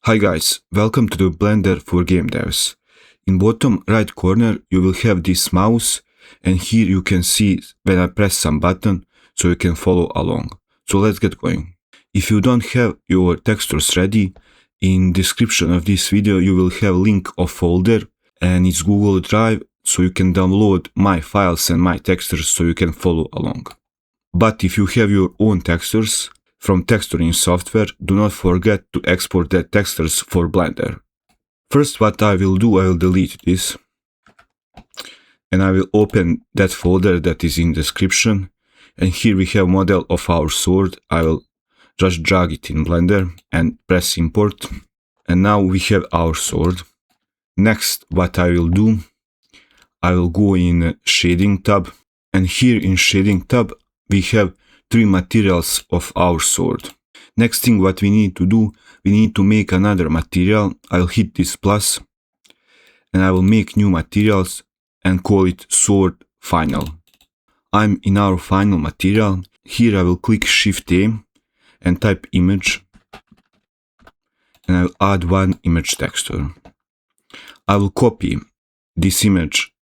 Hi guys, welcome to the Blender for Game Devs. In bottom right corner you will have this mouse, and here you can see when I press some button so you can follow along. So let's get going. If you don't have your textures ready, in description of this video you will have link of folder, and it's Google Drive, so you can download my files and my textures so you can follow along. But if you have your own textures from texturing software, do not forget to export the textures for Blender. First, what I will do, I will delete this and I will open that folder that is in description, and here we have model of our sword. I will just drag it in Blender and press import, and now we have our sword. Next, what I will do, I will go in shading tab, and here in shading tab we have three materials of our sword. Next thing what we need to do, we need to make another material. I'll hit this plus and I will make new materials and call it sword final. I'm in our final material. Here I will click Shift A and type image, and I'll add one image texture. I will copy this image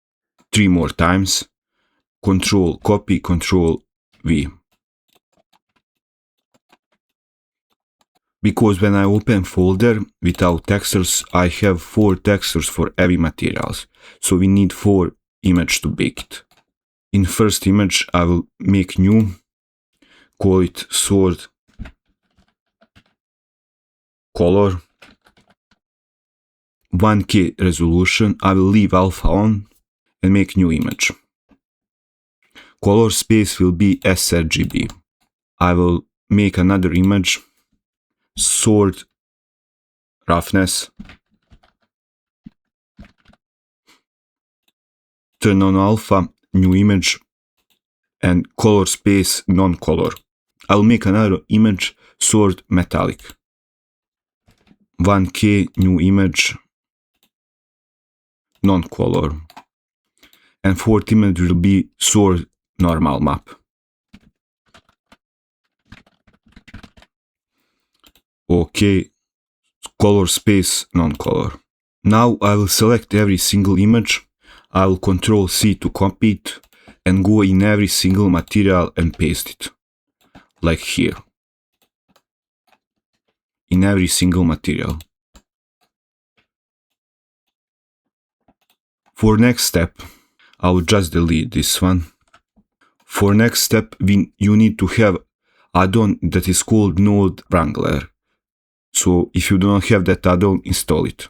3 more times. Control copy, Control V. Because when I open folder without textures, I have 4 textures for every materials. So we need 4 images to bake it. In first image I will make new, call it sword color, 1K resolution. I will leave alpha on and make new image. Color space will be sRGB. I will make another image, sword roughness, turn on alpha, new image, and color space non-color. I'll make another image, sword metallic, 1K, new image, non-color, and fourth image will be sword normal map. Okay, color space non-color. Now I will select every single image. I will Control C to copy it and go in every single material and paste it, like here, in every single material. For next step, I will just delete this one. For next step, you need to have add-on that is called Node Wrangler. So if you do not have that add-on, install it.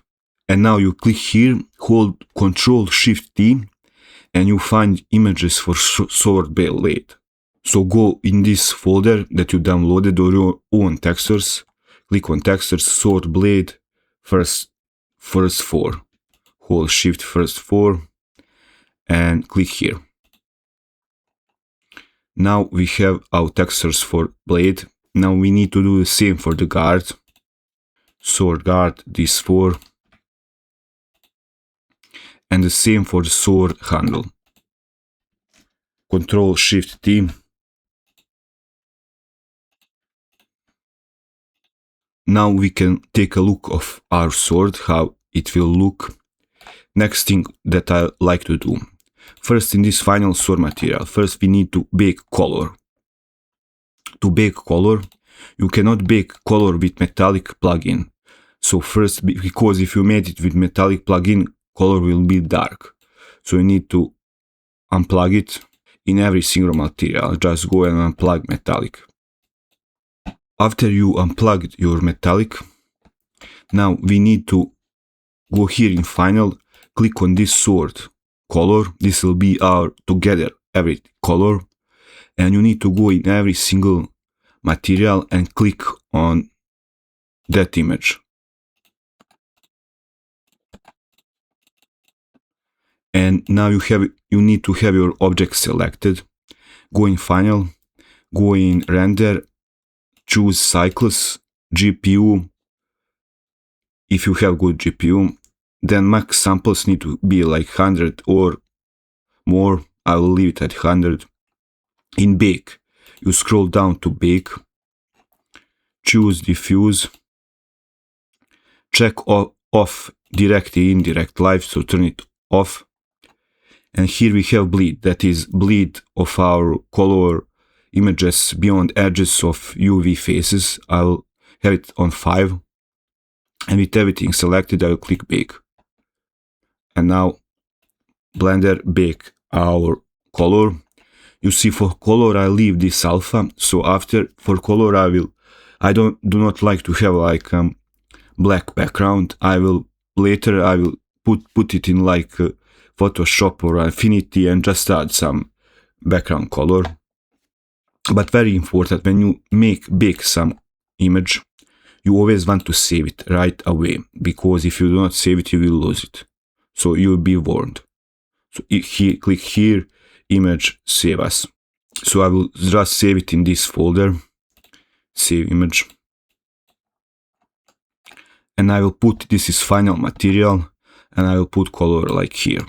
And now you click here, hold Control Shift T, and you find images for sword blade. So go in this folder that you downloaded or your own textures, click on textures, sword blade, first 4, hold Shift first 4, and click here. Now we have our textures for blade. Now we need to do the same for the guard. Sword guard, this 4, and the same for the sword handle. Control Shift T. Now we can take a look of our sword, how it will look. Next thing that I like to do, first in this final sword material, first we need to bake color. To bake color, you cannot bake color with metallic plugin. So first, because if you made it with metallic plugin, color will be dark. So you need to unplug it in every single material. Just go and unplug metallic. After you unplugged your metallic, now we need to go here in final, click on this sword color. This will be our together every color, and you need to go in every single material and click on that image. And now you need to have your object selected. Go in final, go in render, choose cycles, GPU, if you have good GPU, then max samples need to be like 100 or more. I will leave it at 100. In bake, you scroll down to bake, choose diffuse, check off direct and indirect live, so turn it off. And here we have bleed, that is bleed of our color images beyond edges of UV faces. I'll have it on 5. And with everything selected, I'll click bake. And now Blender bake our color. You see, for color I leave this alpha, so after for color I do not like to have like black background. Later I will put it in like Photoshop or Affinity and just add some background color. But very important, when you bake some image, you always want to save it right away, because if you do not save it, you will lose it. So you'll be warned. So here, click here, image, save as. So I will just save it in this folder, save image. And I will put, this is final material, and I will put color like here.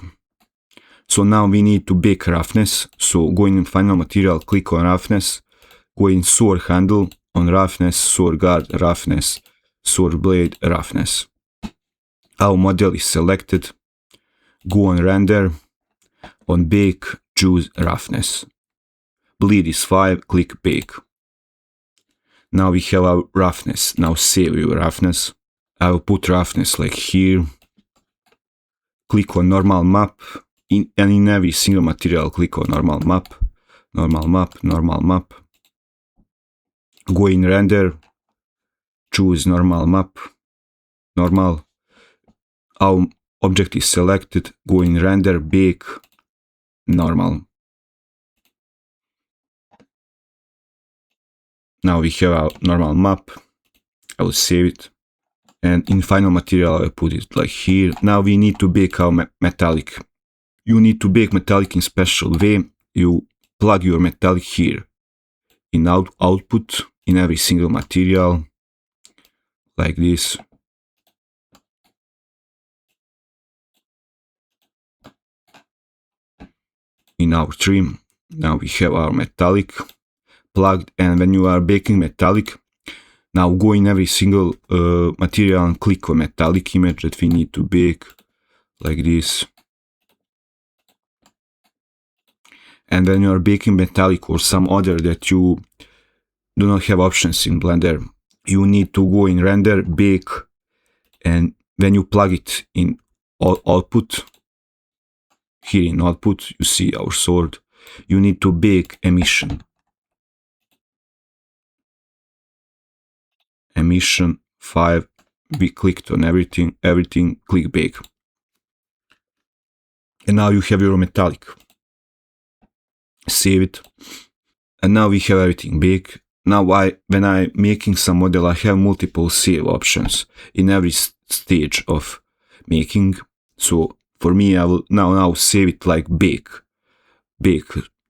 So now we need to bake roughness. So go in final material, click on roughness, go in sword handle, on roughness, sword guard, roughness, sword blade, roughness. Our model is selected. Go on render, on bake, choose roughness. Bleed is 5, click bake. Now we have our roughness. Now save your roughness. I will put roughness like here. Click on normal map, and in every single material click on normal map, normal map, normal map. Go in render, choose normal map, normal. Our object is selected, go in render, bake, normal. Now we have our normal map. I will save it. And in final material I will put it like here. Now we need to bake our metallic. You need to bake metallic in special way. You plug your metallic here in output in every single material like this. In our trim, now we have our metallic plugged, and when you are baking metallic, now go in every single material and click on metallic image that we need to bake like this. And when you are baking metallic or some other that you do not have options in Blender, you need to go in render, bake, and when you plug it in output, here in output you see our sword, you need to bake emission. Emission 5, we clicked on everything, click bake. And now you have your metallic. Save it. And now we have everything bake. Now when I'm making some model, I have multiple save options in every stage of making. So for me, I will now save it like bake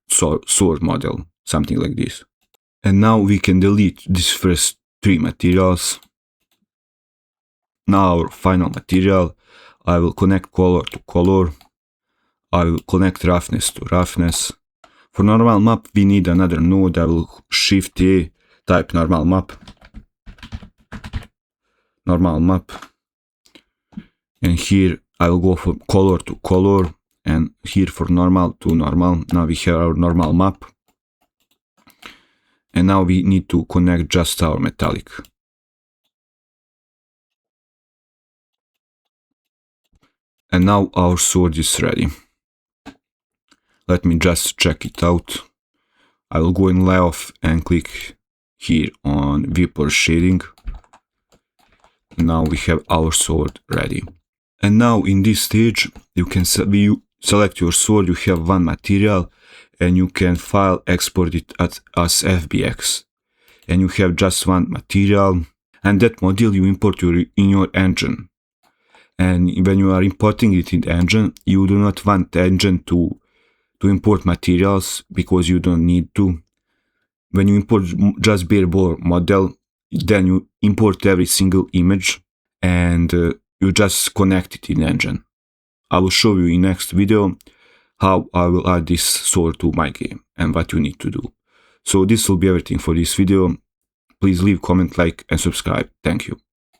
sword model, something like this. And now we can delete these first 3 materials. Now our final material, I will connect color to color. I will connect roughness to roughness. For normal map, we need another node. I will shift A, type normal map. Normal map. And here I will go from color to color, and here for normal to normal. Now we have our normal map. And now we need to connect just our metallic. And now our sword is ready. Let me just check it out. I will go in layoff and click here on viewport shading. Now we have our sword ready. And now in this stage, you can select your sword, you have one material, and you can file export it as FBX. And you have just one material, and that model you import in your engine. And when you are importing it in the engine, you do not want the engine to import materials, because you don't need to. When you import just bare model, then you import every single image and you just connect it in the engine. I will show you in next video how I will add this sword to my game and what you need to do. So this will be everything for this video. Please leave comment, like and subscribe. Thank you.